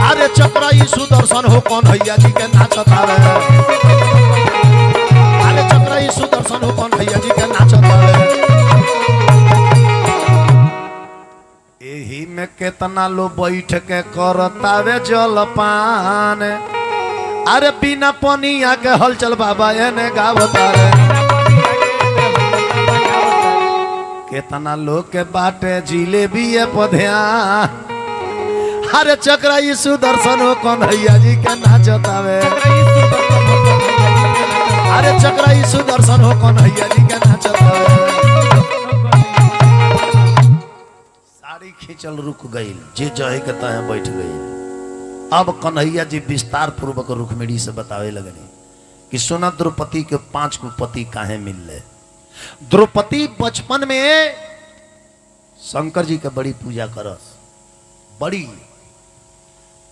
अरे चक्र ई सुदर्शन हो कन्हैया जी के नाचता है। अरे चक्र ई सुदर्शन हो कन्हैया जी के नाचता है। एही में केतना लो बैठ के करतावे जलपान। अरे बिना पनिया के हलचल बाबा एने गावता रे। केतना लोग के बाटे जिलेबी पध्या। अरे चक्र ई सुदर्शन हो कन्हैया जी के नाचतावे। अरे चक्र ई सुदर्शन हो कन्हैया जी के नाचतावे। साड़ी खींचल रुक गई, जे जहे के तहे बैठ गई। अब कन्हैया जी विस्तार पूर्वक रुक्मिणी से बतावे लगनी कि सुना द्रौपदी के 5 गो पति काहे मिलले। द्रौपदी बचपन में शंकर जी के बड़ी पूजा करस,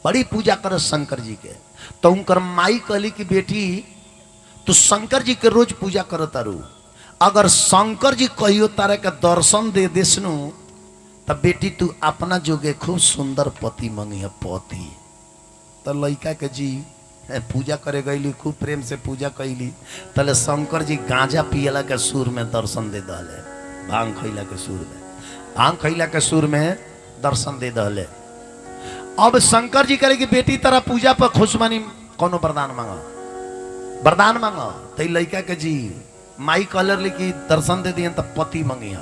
बड़ी पूजा करस शंकर जी के। तो उनकर माई कहली कि बेटी तू शंकर जी के रोज पूजा कर तारू, अगर शंकर जी कहियो तारे के दर्शन दे देसनु तब बेटी तू अपना जोगे खूब सुंदर पति मंगी है पति। तो लड़का के जी पूजा करे गईली, खूब प्रेम से पूजा कैली। तले शंकर जी गांजा पियला के सुर में दर्शन दे दले, भांग खैला के सुर में, भांग खैला के सुर में दर्शन दे दले। अब शंकर जी करे कि बेटी तेरा पूजा पर खुश मानी कोनो वरदान मांगा, वरदान मांगा। तो लड़का के जी माई कहले कि दर्शन दे दिए तब पति मंगी।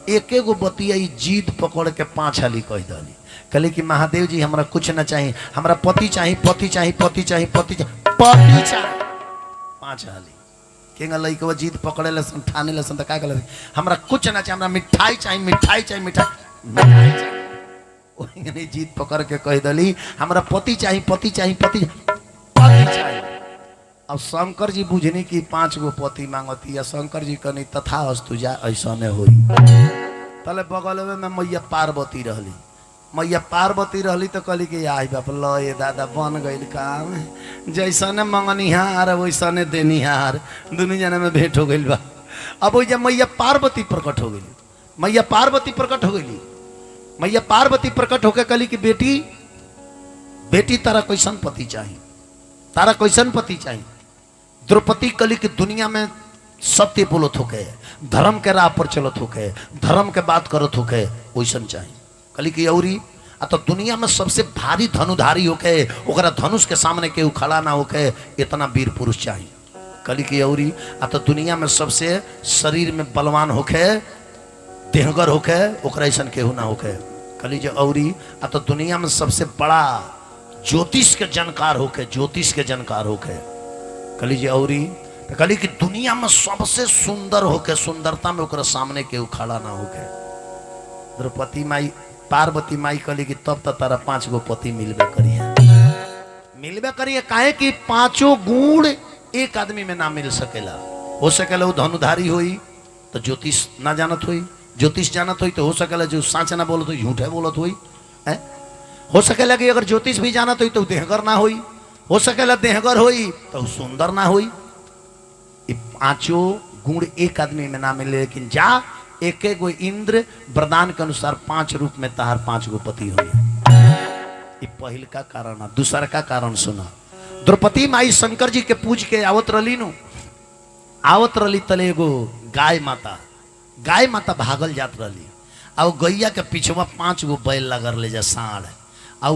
एक एगो बतिया जीद पकड़ के 5 हाली कह दली। कहले कि महादेव जी हमरा कुछ न चाहिए, हमरा पति चाहिए, पति चाहिए, पति चाहिए, पति चाहिए, पति चाहिए। 5 हाली केंगा लइकवा जीद पकड़े लसन, ठाने लसन। त का कहले हमरा कुछ न चाहिए, हमरा मिठाई चाहिए, मिठाई चाहिए, मिठाई चाहिए। ओने जीद पकड़ के कह दली हमरा पति चाहिए, पति चाहिए, पति चाहिए। अब शंकर जी बुझनी कि 5 गो पति मांगती है। शंकर जी कहनी तथा अस्तु जा, ऐसा ने होई। तले बगल में मैया पार्वती रहली, मैया पार्वती रहली तो कहली कि आई बाप ल ये दादा बन गई काम, जैसा ने मंगनिहार वैसा ने देनिहार, दोनों जना में भेंट हो गई बा। अब वो जब मैया पार्वती प्रकट हो गई, मैया पार्वती प्रकट हो गई, मैया पार्वती प्रकट होकर कहली कि बेटी बेटी तारा कैसन पति चाहिए, तारा कैसन पति चाहिए। द्रौपदी कहली कि दुनिया में सत्य बोलत होके, धर्म के राह पर चलत होके, धर्म के बात करत होके, वैसन चाहिए। कहली कि औरी आ तो दुनिया में सबसे भारी धनुधारी होके, ओकरा धनुष के सामने केहू खड़ा ना होके, इतना वीर पुरुष चाहिए। कहली कि औरी आ तो दुनिया में सबसे शरीर में बलवान होके, देहगर होके, ओकरा ऐसन केहू ना होके। कहली जो औरी आ तो दुनिया में सबसे बड़ा ज्योतिष के जानकार होके, ज्योतिष के जानकार होके कली जी औरी तो कली कि दुनिया में सबसे सुंदर होके, सुंदरता में ओकरा सामने के खड़ा ना होके। द्रौपदी माई पार्वती माई कली कि तब तो तारा 5 गो पति मिलबे करिए काहे कि 5 गुण एक आदमी में ना मिल सकेला। हो सकेला वो धनुधारी होई तो ज्योतिष ना जानत होई, ज्योतिष जानत होई तो हो सकेला जो सच ना बोलत होई झूठे बोलत होई। हो सकेला कि अगर ज्योतिष भी जानत होई तो देहगर ना होई, हो सकेला देहगर होई तो सुंदर ना होई। 5 गुण एक आदमी में ना मिले, लेकिन जा एक गो इंद्र वरदान के अनुसार 5 रूप में तहार 5 गो पति हुए। ये पहल का कारण है। दूसरा का कारण सुना। द्रौपदी माई शंकर जी के पूज के आवत रली नु, आवत रली तले एगो गाय माता भागल जात रही। और गैया के पीछवा 5 गो बैल लगल ले जा साढ़, और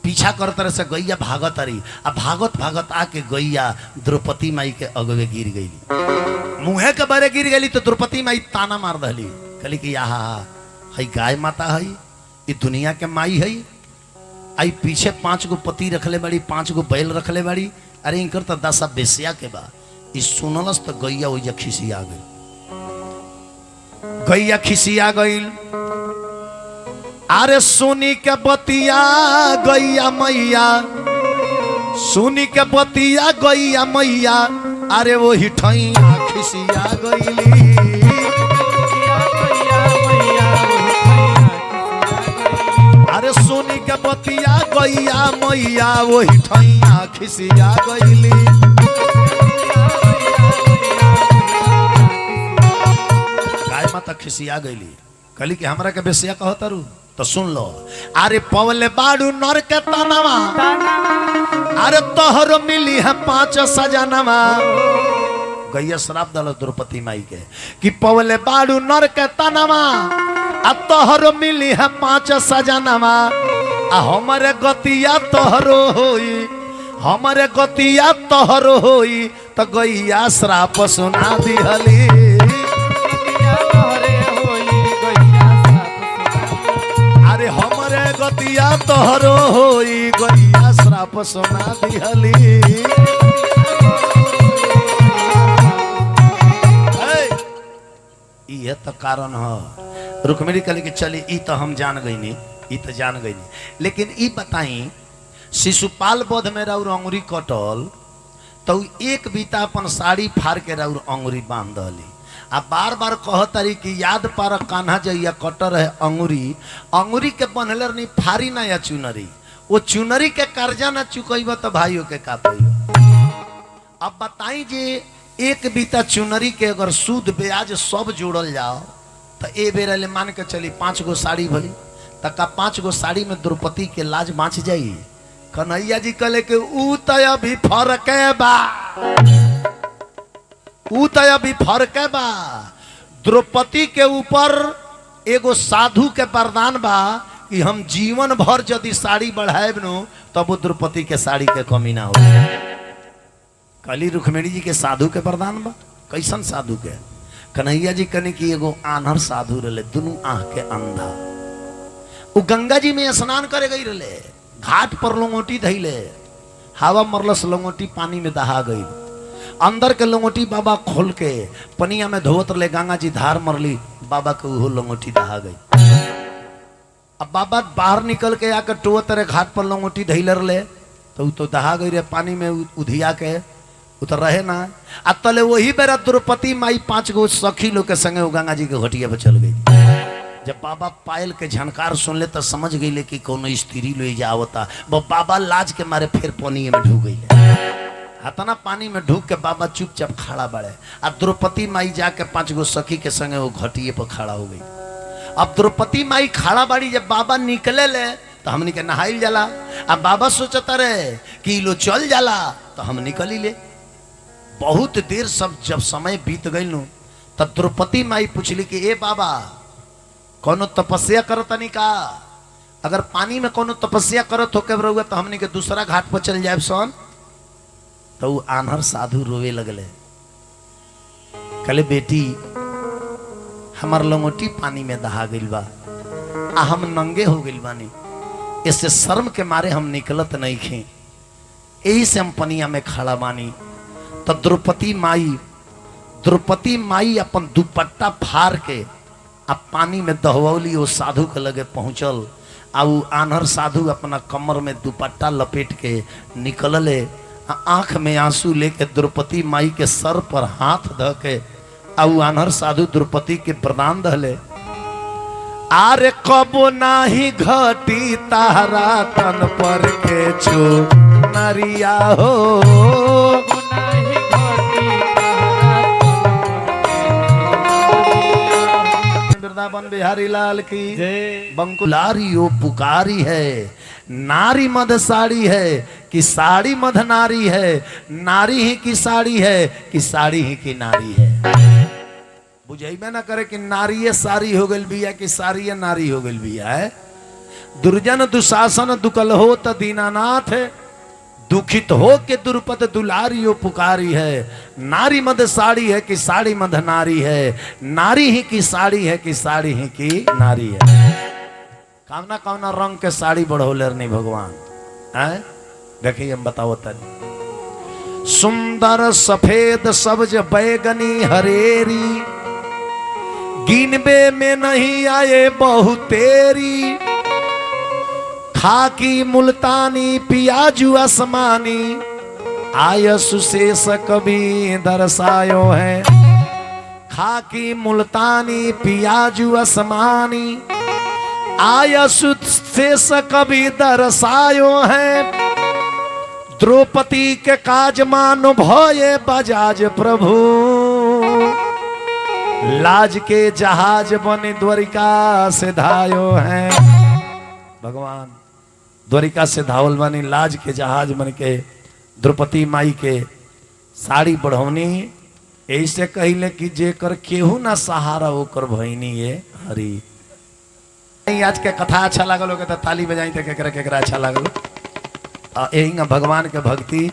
पीछा कर तरह से गैया भागत रही। अब भागत भागत आके गैया द्रौपदी माई के अगवे गिर गई, मुँहे के बारे गिर गई। तो द्रौपदी माई ताना मार दली, कहली कि यहाँ है गाय माता है, ये दुनिया के माई है। आई पीछे 5 गो पति रखले बड़ी, 5 गो बैल रखले बड़ी। अरे इनकर तो दशा बेसिया के बा। इस सुनलस तो गैया वही खिसिया गई, गैया खिसिया गई। अरे सुनी के बतिया गैया मैया, सुनी के बतिया गैया मैया, अरे वो हिठैया खिसिया गईली। अरे सुनी के बतिया गैया मैया, वो हिठैया खिसिया गईली। गाय माता खिसिया गईली, कहली कि हमरा के बेसिया कहत रू तो सुन लो। अरे पवले बाड़ू नर के तनवा, अरे तोहरो मिली है 5 सजनवा। गैया श्राप दल द्रौपदी माई के कि पवले बाड़ू नर के तनवा, आ तोहरो मिली है 5 सजनवा। आ हमरे गतिया तोहरो होई, हमरे गतिया तोहरो होई। तो गैया श्राप सुना दिहली। अरे हमरे गतिया तोहरो होई, गैया श्राप सुना दिहली। ये तो कारण है। रुक्मिणी कहली कि चली ई तो हम जान गई नहीं, ई तो जान गई नहीं। लेकिन ई बताई शिशुपाल बोध में राउर अंगुरी कटल तो एक बीता अपन साड़ी फाड़ के राउर अंगुरी बांध दली। आ बार बार कहतरी कि याद पार कान्हा जइया कटर है अंगुरी, अंगुरी के बनले नहीं फारी ना या चुनरी। वो चुनरी के कर्जा ना चुकैब तो भाइयों के का पैब। अब बताई जे एक बीता चुनरी के अगर सूद ब्याज सब जोड़ल जाओ तो ए बेर ले मान के चली 5 गो साड़ी भली, तक 5 गो साड़ी में द्रौपदी के लाज बाँच जाई। कन्हैया जी कहले कि ऊ तो अभी फर्क बा, ऊ तो अभी फर्क बा। द्रौपदी के ऊपर एगो साधु के वरदान बा कि हम जीवन भर यदि साड़ी बढ़ाएब नु तब वो द्रौपदी के साड़ी के कमी ना हो। कली रुक्मिणी जी के साधु के वरदान बा। कैसन साधु के? कन्हैया जी कने की एगो आन्हर साधु रहे, दुनू आँख के अंधा। वो गंगा जी में स्नान करे गई रहे, घाट पर लंगोटी धैले, हवा मरलस लंगोटी पानी में दहा गई। अंदर के लंगोटी बाबा खोल के पनिया में धोवत रहे, गंगा जी धार मरली, बाबा के वो लंगोटी दहा गई। अब बाबा बाहर निकल के आकर टोवत रहे, घाट पर लंगोटी धैले रहे तो दहा गई रहे पानी में उधिया के, उतर रहे ना। अब तले वही बेरा द्रौपदी माई 5 गो सखी लोग के संगे गंगा जी के घटिया पर चल गई। जब बाबा पायल के झनकार सुन ले तो समझ गई कि कोनो स्त्री ले जावता। बाबा लाज के मारे फिर पानी में ढूक गई। हतना पानी में ढूक के बाबा चुपचाप खड़ा बड़े। अब द्रौपदी माई जाके 5 गो सखी के संगे वो घटिए पर खड़ा हो गई। अब द्रौपदी माई खड़ा बाड़ी, जब बाबा निकले ले तो हमनी के नहाइल जाला। अब बाबा सोचता रहे कि लो चल जाला तो हम निकली ले। बहुत देर सब जब समय बीत गई नु तब द्रौपदी माई पूछली कि ए बाबा कोनो तपस्या करत नहीं का? अगर पानी में कोनो तपस्या करत होके रहुआ तो हमने के दूसरा घाट पर चल जाए सन। तो वो आन्हर साधु रोवे लगले, कहले बेटी हमार लंगोटी पानी में दहा गइल बा, आ हम नंगे हो गइल बानी, इससे शर्म के मारे हम निकलत नहीं खे, यही से हम पनिया में खड़ा बानी। तो द्रौपदी माई अपन दुपट्टा फाड़ के अब पानी में दहवली वो साधु के लगे पहुंचल। आ उ आन्हर साधु अपना कमर में दुपट्टा लपेट के निकलले, आंख में आंसू लेके द्रौपदी माई के सर पर हाथ ध के आ उ आन्हर साधु द्रौपदी के प्रदान दहले। आरे कबो नाही घटी तारा तन पर के छो नरिया हो, नाही घटी वृंदावन बिहारी लाल की जय। बंकुलारी ओ पुकारी है, नारी मध साड़ी है कि साड़ी मध नारी है, नारी ही की साड़ी है कि साड़ी ही की नारी है। बुझेबे ना करे कि नारी सारी हो गई बिया कि सारी नारी हो गई बिया है। दुर्जन दुशासन दुकल हो त दीनानाथ है, दुखित हो के दुर्पत दुलारी ओ पुकारी है। नारी मद साड़ी है कि साड़ी मद नारी है, नारी ही की साड़ी है कि साड़ी ही की नारी है। कामना कामना रंग के साड़ी बढ़ोले नहीं भगवान है। देखिए हम बताओ तनी, सुंदर सफेद सब्ज बैगनी हरेरी, गिनबे में नहीं आए बहुतेरी, खाकी मुल्तानी पियाजू आसमानी, आयसु शेष कभी दर्शायो है। खाकी मुल्तानी पियाजू आसमानी, आयसु शेष कभी दर्शायो है। द्रौपदी के काज मानो भये बजाज प्रभु, लाज के जहाज बने द्वारिका से धायो है। भगवान द्वारिका से धावल बनी लाज के जहाज बन के द्रौपदी माई के साड़ी बढ़ौनी। ऐसे कहले कि जेकर केहू ना सहारा ओकर भईनी ये हरी। आज के कथा अच्छा लागल हो तो ताली बजाई तो केकरा केकरा अच्छा लागल। यही भगवान के भक्ति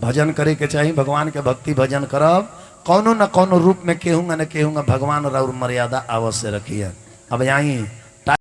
भजन करे के चाहिए। भगवान के भक्ति भजन करब कौनो न कौनो रूप में केहूँगा न केहूँगा भगवान और मर्यादा अवश्य रखिए। अब यहीं